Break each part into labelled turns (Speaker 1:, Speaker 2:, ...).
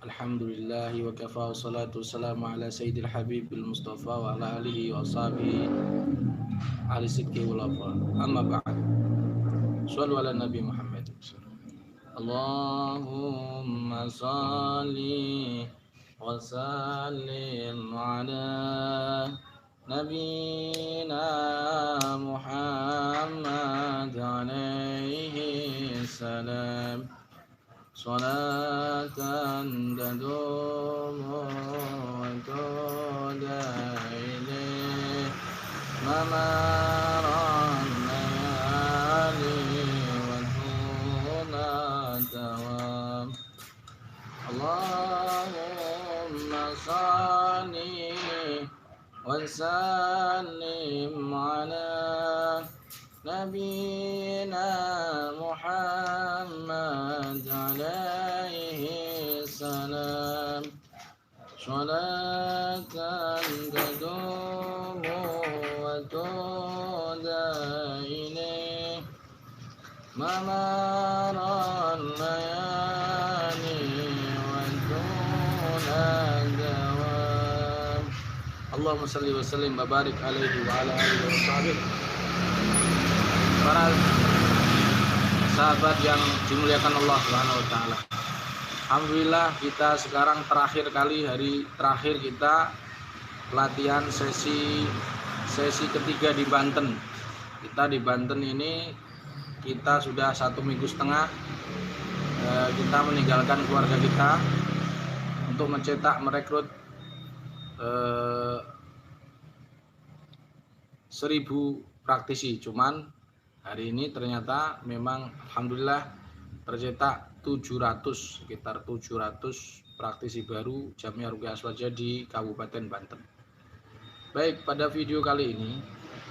Speaker 1: Alhamdulillahi wa kafa wa salatu wassalamu ala sayyidil habibil mustafa wa ala alihi wa sahbihi ahli sidqi wal wafa. Amma ba'd. Shallu ala Nabi Muhammad. Allahumma salli wa sallim ala Nabina Muhammad alaihi salam. Salatan tadumu wa tudaili mamaran layali wa huna dawam. Allahumma salli wa sallim ala Nabina Muhammad alaihi salam. Salatan tadumu wa tudaili mamaran layali wa duna dawam. Allahumma salli wa sallim wa barik alaihi wa ala alihi wa sahbihi. Para sahabat yang dimuliakan Allah Subhanahu wa taala. Alhamdulillah kita sekarang hari terakhir kita latihan sesi ketiga di Banten. Kita di Banten ini kita sudah 1,5 minggu kita meninggalkan keluarga kita untuk merekrut 1.000 praktisi. Cuman hari ini ternyata memang alhamdulillah tercetak sekitar 700 praktisi baru Jamiah Ruqyah Aswaja di Kabupaten Banten. Baik, pada video kali ini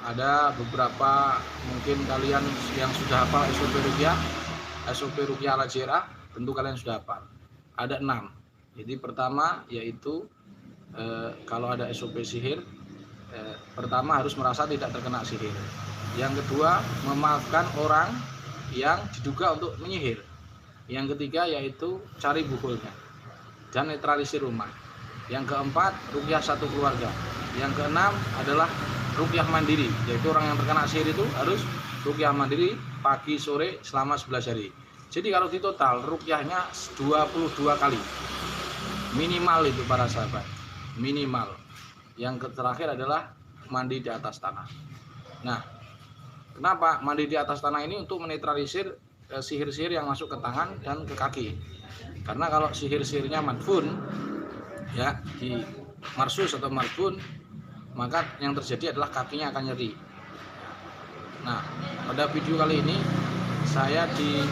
Speaker 1: ada beberapa mungkin kalian yang sudah hafal SOP Ruqyah Al-Jera, tentu kalian sudah hafal. Ada 6. Jadi pertama yaitu kalau ada SOP sihir, pertama harus merasa tidak terkena sihir. Yang kedua, memaafkan orang yang diduga untuk menyihir. Yang ketiga yaitu cari bukulnya dan netralisir rumah. Yang keempat, ruqyah satu keluarga. Yang keenam adalah ruqyah mandiri, yaitu orang yang terkena sihir itu harus ruqyah mandiri pagi sore selama 11 hari. Jadi kalau di total ruqyahnya 22 kali. Minimal itu para sahabat. Minimal. Yang terakhir adalah mandi di atas tanah. Nah, kenapa mandi di atas tanah ini? Untuk menetralisir sihir-sihir yang masuk ke tangan dan ke kaki. Karena kalau sihir-sihirnya madfun, ya di marsus atau madfun, maka yang terjadi adalah kakinya akan nyeri. Nah, pada video kali ini saya di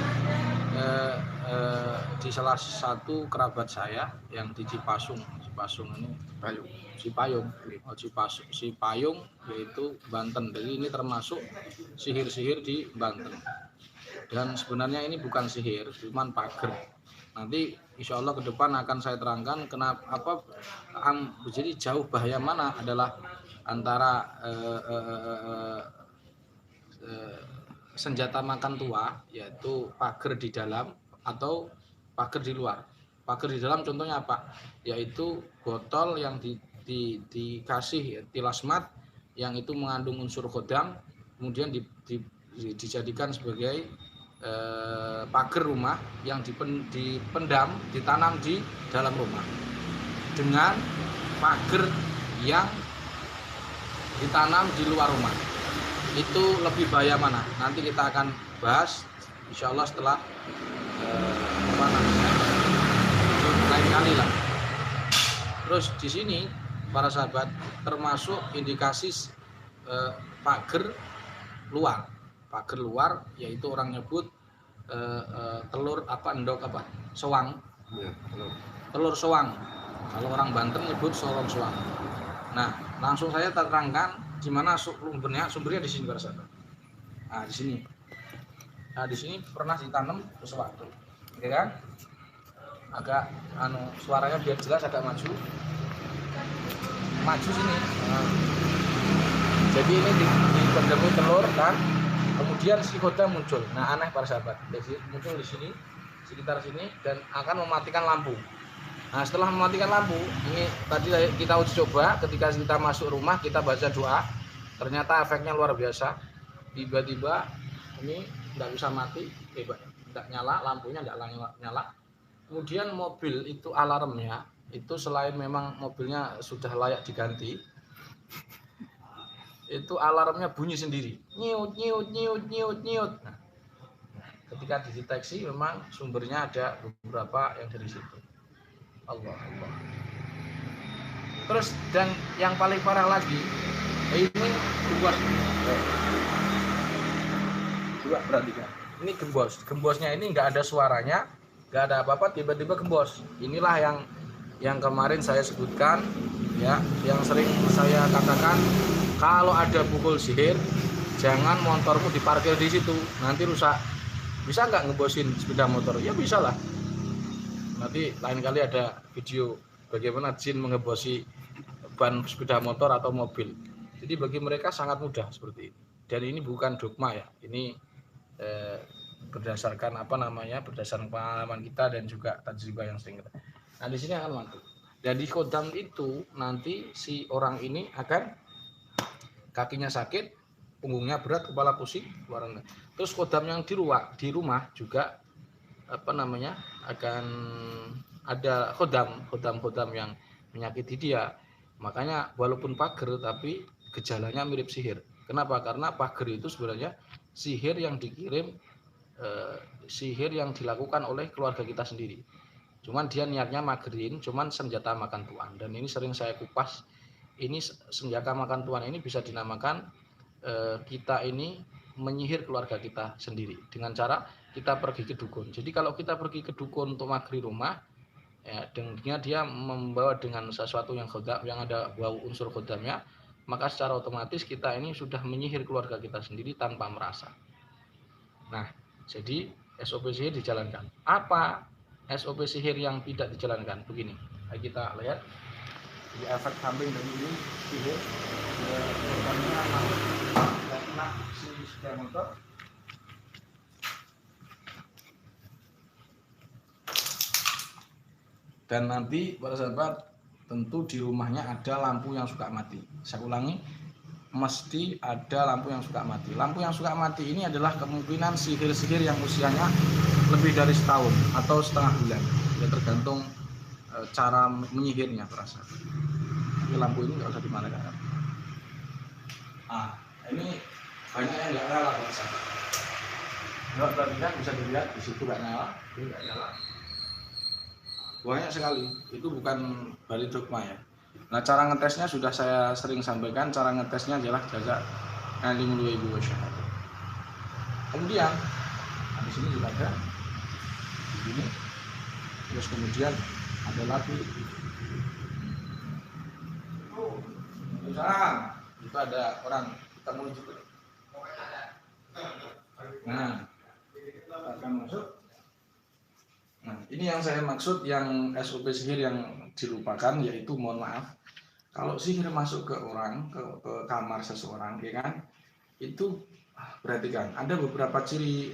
Speaker 1: salah satu kerabat saya yang di Cipasung ini Cipayung yaitu Banten. Jadi ini termasuk sihir-sihir di Banten. Dan sebenarnya ini bukan sihir, cuman pager. Nanti insya Allah ke depan akan saya terangkan kenapa jadi jauh bahaya mana adalah antara senjata makan tua, yaitu pager di dalam atau pager di luar. Pager di dalam contohnya apa? Yaitu botol yang dikasih tilasmat yang itu mengandung unsur kodam, kemudian dijadikan sebagai pager rumah yang ditanam di dalam rumah. Dengan pager yang ditanam di luar rumah, itu lebih bahaya mana? Nanti kita akan bahas insya Allah setelah lain kali lah. Terus di sini para sahabat termasuk indikasi pager luar. Pager luar yaitu orang nyebut telur sewang. Ya, telur sewang. Kalau orang Banten nyebut sorong sewang. Nah, langsung saya terangkan gimana sumbernya di sini para sahabat. Nah, di sini. Nah, di sini pernah ditanam sesuatu. Ya kan? Agak suaranya biar jelas agak maju sini. Nah, jadi ini dipendemi telur kan, kemudian si kodam muncul. Nah, aneh para sahabat, jadi muncul di sini sekitar sini dan akan mematikan lampu. Nah, setelah mematikan lampu, ini tadi kita uji coba ketika kita masuk rumah, kita baca doa. Ternyata efeknya luar biasa. Tiba-tiba ini nggak bisa mati, nggak nyala, lampunya nggak nyala. Kemudian mobil itu alarmnya, itu selain memang mobilnya sudah layak diganti, itu alarmnya bunyi sendiri. Nyiut, nyiut, nyiut, nyiut, nyiut. Nah, ketika dideteksi memang sumbernya ada beberapa yang dari situ. Allah. Terus dan yang paling parah lagi ini gembos. Coba perhatikan. Ini gembosnya ini nggak ada suaranya, nggak ada apa-apa, tiba-tiba gembos. Inilah yang kemarin saya sebutkan, ya, yang sering saya katakan, kalau ada pukul sihir, jangan motormu diparkir di situ, nanti rusak. Bisa nggak ngebosin sepeda motor? Ya bisa lah. Nanti lain kali ada video bagaimana jin mengebosi ban sepeda motor atau mobil. Jadi bagi mereka sangat mudah seperti ini. Dan ini bukan dogma ya. Ini berdasarkan berdasarkan pengalaman kita dan juga tajribah yang sering kita. Nah di sini akan mantu. Dan di kodam itu nanti si orang ini akan kakinya sakit, punggungnya berat, kepala pusing, keluaran. Terus kodam yang di rumah juga akan ada kodam yang menyakiti dia. Makanya walaupun pager tapi gejalanya mirip sihir. Kenapa? Karena pager itu sebenarnya sihir yang dikirim, sihir yang dilakukan oleh keluarga kita sendiri. Cuman dia niatnya magerin, cuman senjata makan tuan. Dan ini sering saya kupas. Ini senjata makan tuan ini bisa dinamakan kita ini menyihir keluarga kita sendiri dengan cara kita pergi ke dukun. Jadi kalau kita pergi ke dukun untuk magri rumah, ya, dengan dia membawa dengan sesuatu yang ada bau unsur khodamnya, maka secara otomatis kita ini sudah menyihir keluarga kita sendiri tanpa merasa. Nah, jadi SOP sihir dijalankan. Apa SOP sihir yang tidak dijalankan? Begini, kita lihat di efek samping dari ini sihir kena si sepeda motor. Dan nanti para sahabat tentu di rumahnya ada lampu yang suka mati. Saya ulangi, mesti ada lampu yang suka mati. Lampu yang suka mati ini adalah kemungkinan sihir-sihir yang usianya lebih dari setahun atau setengah bulan. Ya tergantung cara menyihirnya para sahabat. Tapi lampu ini nggak usah dimana-mana. Ini banyak yang nggak nyala para sahabat. Kalau perhatikan bisa dilihat di situ nggak nyala, ini nggak nyala. Banyak sekali, itu bukan balik dogma ya. Nah cara ngetesnya sudah saya sering sampaikan, cara ngetesnya adalah jaga alimul ghaibi wasyahadah. Kemudian di sini juga ada, di sini, terus kemudian ada lagi. Misalkan itu ada orang kita menuju ke, nah kita akan masuk. Nah, ini yang saya maksud yang SOP sihir yang dilupakan, yaitu mohon maaf, kalau sihir masuk ke orang, ke kamar seseorang, ya kan, itu perhatikan ada beberapa ciri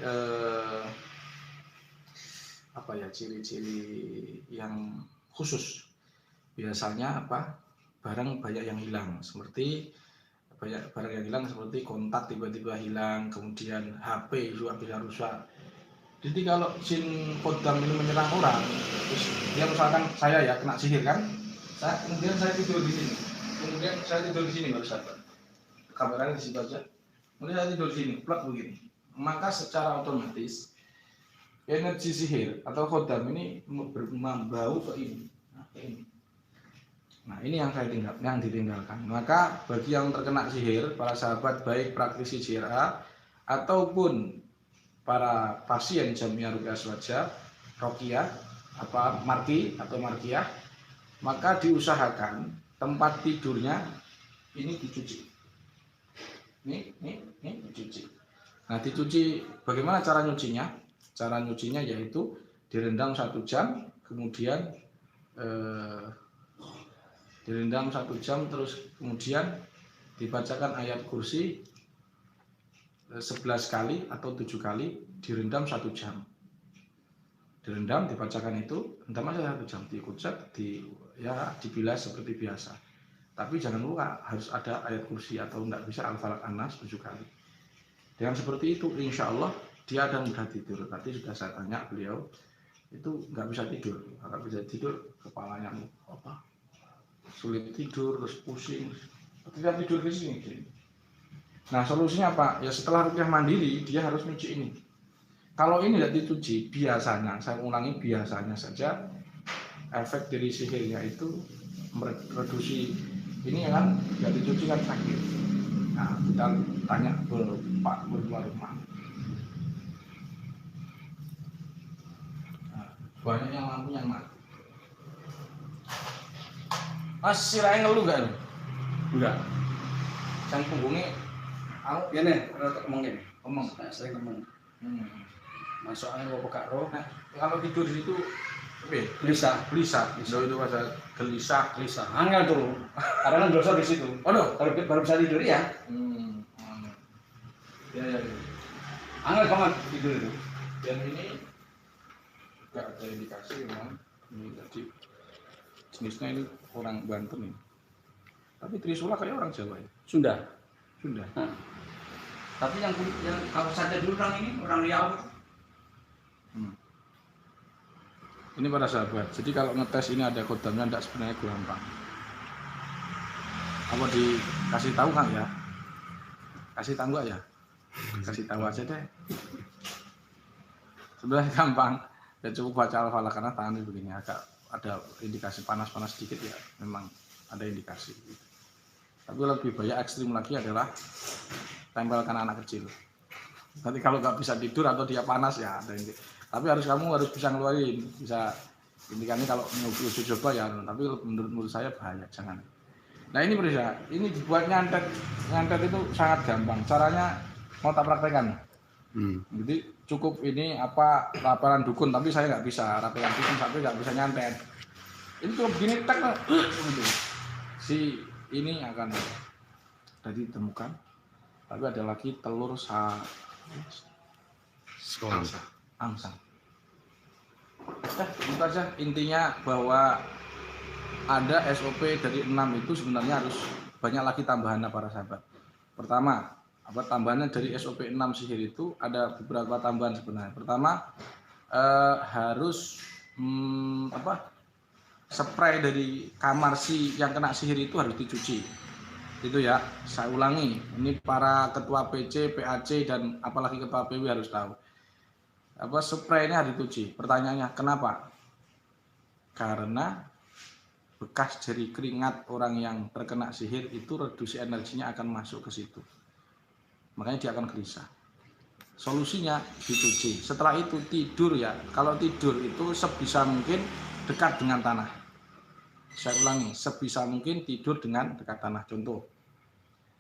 Speaker 1: ciri-ciri yang khusus. Biasanya barang banyak yang hilang, seperti kontak tiba-tiba hilang, kemudian HP juga bisa rusak. Jadi kalau jin kodam ini menyerang orang, terus dia misalkan saya ya kena sihir kan, kemudian saya tidur di sini, baru sahabat. Kameranya di situ aja. Kemudian saya tidur di sini, plak begini. Maka secara otomatis energi sihir atau kodam ini membau ke ini. Nah ini yang ditinggalkan. Maka bagi yang terkena sihir, para sahabat baik praktisi JRA ataupun para pasien Jamiah Ruqyah Aswaja, Roqiyah, Marqiyah, maka diusahakan tempat tidurnya ini dicuci. Ini dicuci. Nah dicuci, bagaimana cara nyucinya? Cara nyucinya yaitu direndam 1 jam, kemudian terus kemudian dibacakan ayat kursi 11 kali atau 7 kali, direndam 1 jam. direndam, dibacakan itu, rendam aja 1 jam, dikucek, dibilas seperti biasa. Tapi jangan lupa harus ada ayat kursi atau enggak bisa Al-Falaq An-Nas 7 kali. Dengan seperti itu, insya Allah dia akan mudah tidur. Tadi sudah saya tanya beliau, itu nggak bisa tidur. Nggak bisa tidur, kepalanya sulit tidur, terus pusing. Ketika tidur di sini. Nah solusinya apa? Ya setelah ruqyah mandiri, dia harus nyuci ini. Kalau ini tidak dicuci, biasanya, saya ulangi biasanya saja, efek dari sihirnya itu mereduksi ini ya kan, nggak dicuci kan sakit. Nah kita tanya Pak rumah. Nah, banyak yang lampunya mati. Mas sirahnya ngeluh gak? Enggak. Yang punggungnya, aku
Speaker 2: ya nih, ngomong gini. Sering ngomong. Masuk angin bawa pekak roh.
Speaker 1: Nah, kalau tidur di situ,
Speaker 2: gelisah.
Speaker 1: Itu bahasa gelisah.
Speaker 2: Angel tuh, karena kan dosa di situ.
Speaker 1: Oh no,
Speaker 2: kalau baru bisa tidur ya.
Speaker 1: Ya.
Speaker 2: Angel banget tidur itu.
Speaker 1: Dan ini nggak ada indikasi memang ini tadi jenisnya ini orang Banten ini. Tapi Trisula kayak orang Jawa ya.
Speaker 2: Sunda.
Speaker 1: Nah.
Speaker 2: Tapi yang kalau saja dulu orang ini orang Riau.
Speaker 1: Ini para sahabat. Jadi kalau ngetes ini ada kodamnya tidak sebenarnya gampang. Apa dikasih tahu kan ya? Kasih tahu nggak ya? Kasih tahu aja deh. Sebenarnya gampang. Ya cukup baca Al-Falaq karena tangannya begini agak ada indikasi panas-panas sedikit ya. Memang ada indikasi. Tapi lebih banyak ekstrim lagi adalah tempelkan anak kecil. Nanti kalau nggak bisa tidur atau dia panas ya ada ini. Tapi kamu harus bisa ngeluarin, bisa indikasinya kalau mau coba ya. Tapi menurut saya bahaya, jangan. Nah ini berusaha, ini dibuat nyantet itu sangat gampang. Caranya mau tak praktekkan. Jadi cukup ini rapelan dukun, tapi saya nggak bisa rapelan dukun sampai nggak bisa nyantet. Ini cuma begini tek, gitu. Si ini akan tadi ditemukan. Tapi ada lagi telur angsa. Itu aja intinya bahwa ada SOP dari 6 itu sebenarnya harus banyak lagi tambahannya para sahabat. Pertama, tambahannya dari SOP 6 sihir itu ada beberapa tambahan sebenarnya. Pertama, harus spray dari kamar si yang kena sihir itu harus dicuci. Itu ya, saya ulangi. Ini para ketua PC, PAC dan apalagi ketua PW harus tahu. Spray ini harus dicuci. Pertanyaannya, kenapa? Karena bekas dari keringat orang yang terkena sihir itu reduksi energinya akan masuk ke situ. Makanya dia akan gelisah. Solusinya dicuci. Setelah itu tidur ya. Kalau tidur itu sebisa mungkin dekat dengan tanah. Saya ulangi, sebisa mungkin tidur dengan dekat tanah. Contoh.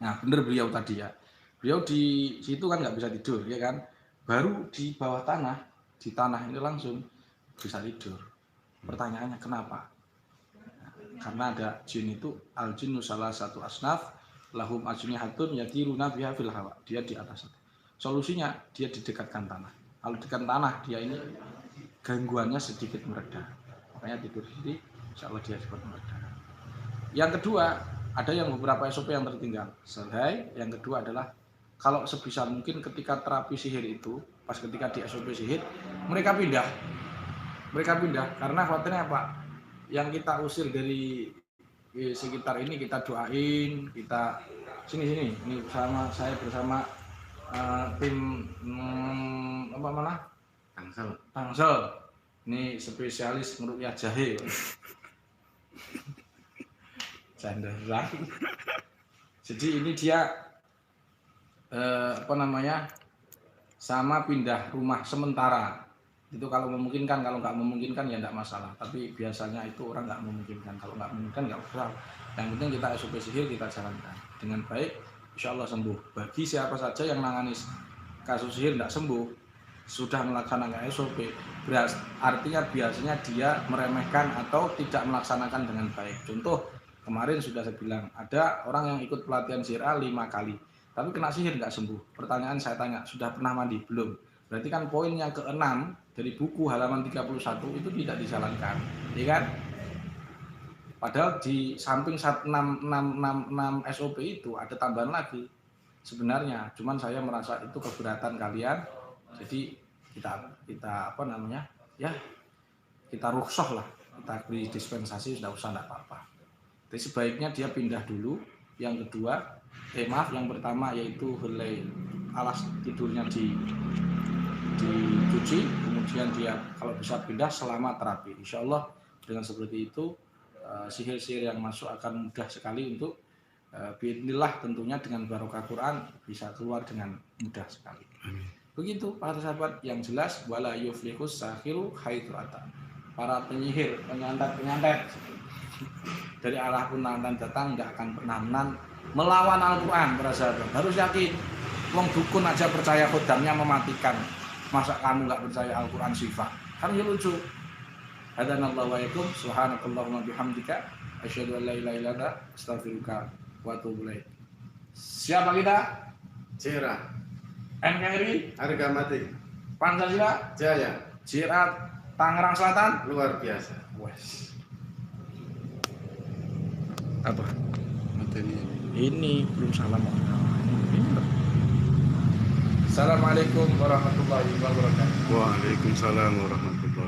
Speaker 1: Nah, benar beliau tadi ya. Beliau di situ kan nggak bisa tidur, ya kan? Baru di bawah tanah, di tanah ini langsung bisa tidur. Pertanyaannya kenapa? Karena ada jin itu, al-jinnu salah satu asnaf, lahum ajnihatun yatiruna biha fil hawa. Dia di atas. Solusinya dia didekatkan tanah. Kalau dekat tanah dia ini gangguannya sedikit mereda. Makanya tidur di sini, insya Allah dia cepat mereda. Yang kedua, ada yang beberapa SOP yang tertinggal. Yang kedua adalah kalau sebisa mungkin ketika terapi sihir itu, pas ketika di SOP sihir, mereka pindah karena khawatirnya apa? Yang kita usir dari sekitar ini kita doain, kita sini ini saya bersama tim Tangsel. Ini spesialis meruqyah jahe. Candra. Jadi ini dia sama pindah rumah sementara. Itu kalau memungkinkan, kalau nggak memungkinkan ya nggak masalah. Tapi biasanya itu orang nggak memungkinkan. Kalau nggak memungkinkan nggak usah. Yang penting kita SOP sihir kita jalankan dengan baik, insya Allah sembuh. Bagi siapa saja yang nangani kasus sihir nggak sembuh, sudah melaksanakan SOP, artinya biasanya dia meremehkan atau tidak melaksanakan dengan baik. Contoh, kemarin sudah saya bilang, ada orang yang ikut pelatihan sihir A 5 kali, tapi kena sihir nggak sembuh. Pertanyaan saya tanya, sudah pernah mandi? Belum. Berarti kan poin yang ke-6 dari buku halaman 31 itu tidak dijalankan, ya kan? Padahal di samping 6666 SOP itu ada tambahan lagi sebenarnya. Cuman saya merasa itu keberatan kalian. Jadi kita apa namanya? Ya, kita rukhsah lah. Kita beri dispensasi sudah usah, enggak apa-apa. Jadi sebaiknya dia pindah dulu. Yang kedua, yang pertama yaitu helai alas tidurnya dicuci, kemudian dia kalau bisa pindah selama terapi. Insya Allah dengan seperti itu sihir-sihir yang masuk akan mudah sekali untuk biidznillah, tentunya dengan barokah Quran bisa keluar dengan mudah sekali. Begitu para sahabat, yang jelas wala yuflihus sahiru haitsu ata. Para penyihir, penyantet dari arah pun datang nggak akan pernah melawan Al-Quran. Para sahabat harus yakin. Wong dukun aja percaya khodamnya mematikan, masa kamu nggak percaya Al-Quran sifat? Kan ya lucu. Hadanallahu wa iyyakum, subhanakallahumma bihamdika, asyhadu an la ilaha illa anta, astaghfiruka wa atubu ilaik. Siapa kita?
Speaker 2: Cerah.
Speaker 1: NKRI,
Speaker 2: Harga mati.
Speaker 1: Pancasila,
Speaker 2: Jaya.
Speaker 1: Jirat, Tangerang Selatan,
Speaker 2: Luar biasa.
Speaker 1: wes. Apa?
Speaker 2: Materi.
Speaker 1: Ini belum salam. Assalamualaikum warahmatullahi wabarakatuh.
Speaker 2: Waalaikumsalam warahmatullahi